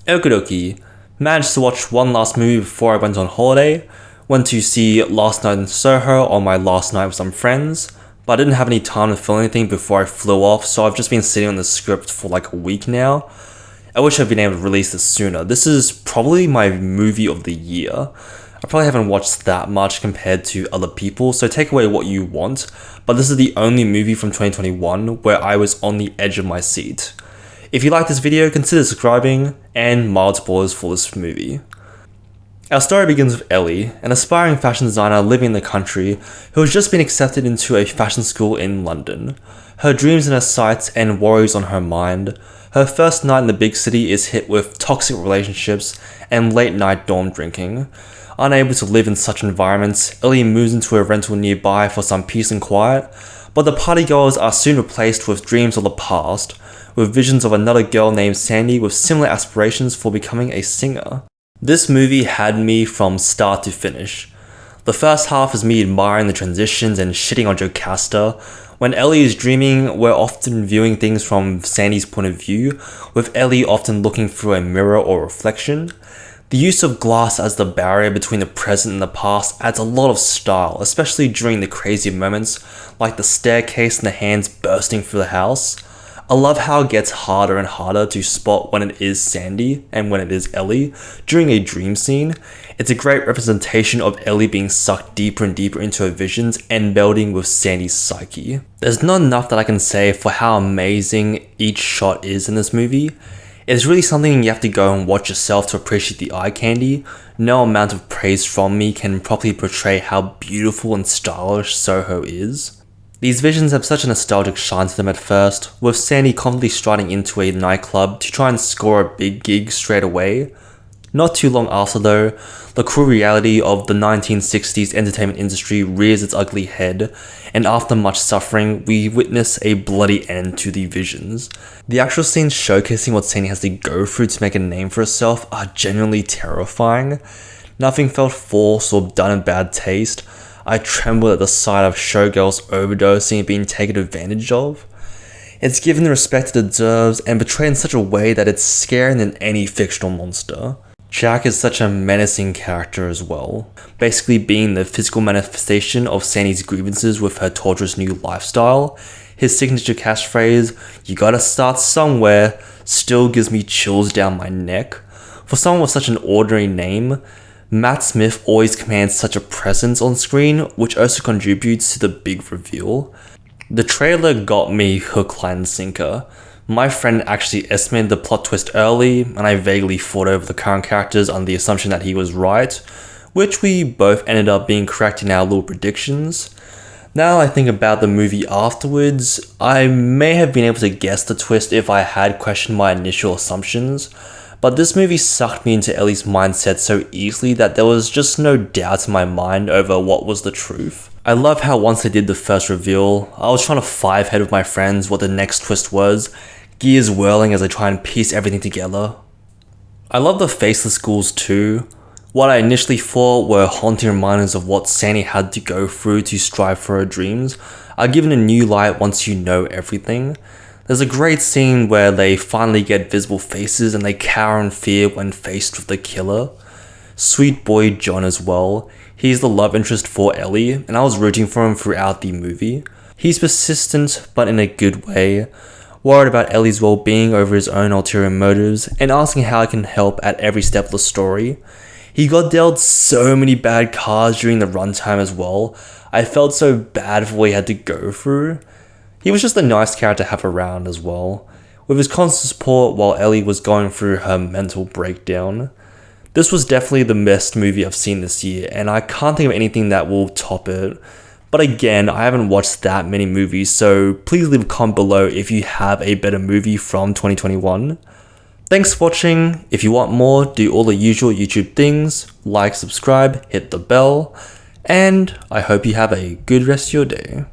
Okie dokie. Managed to watch one last movie before I went on holiday. Went to see Last Night in Soho on my last night with some friends, but I didn't have any time to film anything before I flew off, so I've just been sitting on the script for like a week now. I wish I'd been able to release this sooner. This is probably my movie of the year. I probably haven't watched that much compared to other people, so take away what you want, but this is the only movie from 2021 where I was on the edge of my seat. If you like this video, consider subscribing, and mild spoilers for this movie. Our story begins with Ellie, an aspiring fashion designer living in the country who has just been accepted into a fashion school in London. Her dreams in her sights and worries on her mind. Her first night in the big city is hit with toxic relationships and late night dorm drinking. Unable to live in such environments, Ellie moves into a rental nearby for some peace and quiet, but the partygoers are soon replaced with dreams of the past, with visions of another girl named Sandy with similar aspirations for becoming a singer. This movie had me from start to finish. The first half is me admiring the transitions and shitting on Jocasta. When Ellie is dreaming, we're often viewing things from Sandy's point of view, with Ellie often looking through a mirror or reflection. The use of glass as the barrier between the present and the past adds a lot of style, especially during the crazy moments, like the staircase and the hands bursting through the house. I love how it gets harder and harder to spot when it is Sandy and when it is Ellie during a dream scene. It's a great representation of Ellie being sucked deeper and deeper into her visions and melding with Sandy's psyche. There's not enough that I can say for how amazing each shot is in this movie. It's really something you have to go and watch yourself to appreciate the eye candy. No amount of praise from me can properly portray how beautiful and stylish Soho is. These visions have such a nostalgic shine to them at first, with Sandy confidently striding into a nightclub to try and score a big gig straight away. Not too long after though, the cruel reality of the 1960s entertainment industry rears its ugly head, and after much suffering, we witness a bloody end to the visions. The actual scenes showcasing what Sandy has to go through to make a name for herself are genuinely terrifying. Nothing felt forced or done in bad taste. I trembled at the sight of showgirls overdosing and being taken advantage of. It's given the respect it deserves and portrayed in such a way that it's scarier than any fictional monster. Jack is such a menacing character as well, basically being the physical manifestation of Sandy's grievances with her torturous new lifestyle. His signature catchphrase, "You gotta start somewhere," still gives me chills down my neck. For someone with such an ordinary name, Matt Smith always commands such a presence on screen, which also contributes to the big reveal. The trailer got me hook, line, and sinker. My friend actually estimated the plot twist early, and I vaguely fought over the current characters on the assumption that he was right, which we both ended up being correct in our little predictions. Now I think about the movie afterwards, I may have been able to guess the twist if I had questioned my initial assumptions, but this movie sucked me into Ellie's mindset so easily that there was just no doubt in my mind over what was the truth. I love how once they did the first reveal, I was trying to five-head with my friends what the next twist was, gears whirling as I try and piece everything together. I love the faceless ghouls too. What I initially thought were haunting reminders of what Sandy had to go through to strive for her dreams are given a new light once you know everything. There's a great scene where they finally get visible faces and they cower in fear when faced with the killer. Sweet boy John as well. He's the love interest for Ellie, and I was rooting for him throughout the movie. He's persistent, but in a good way, worried about Ellie's well-being over his own ulterior motives, and asking how I can help at every step of the story. He got dealt so many bad cards during the runtime as well. I felt so bad for what he had to go through. He was just a nice character to have around as well, with his constant support while Ellie was going through her mental breakdown. This was definitely the best movie I've seen this year, and I can't think of anything that will top it. But again, I haven't watched that many movies, so please leave a comment below if you have a better movie from 2021. Thanks for watching. If you want more, do all the usual YouTube things, like, subscribe, hit the bell, and I hope you have a good rest of your day.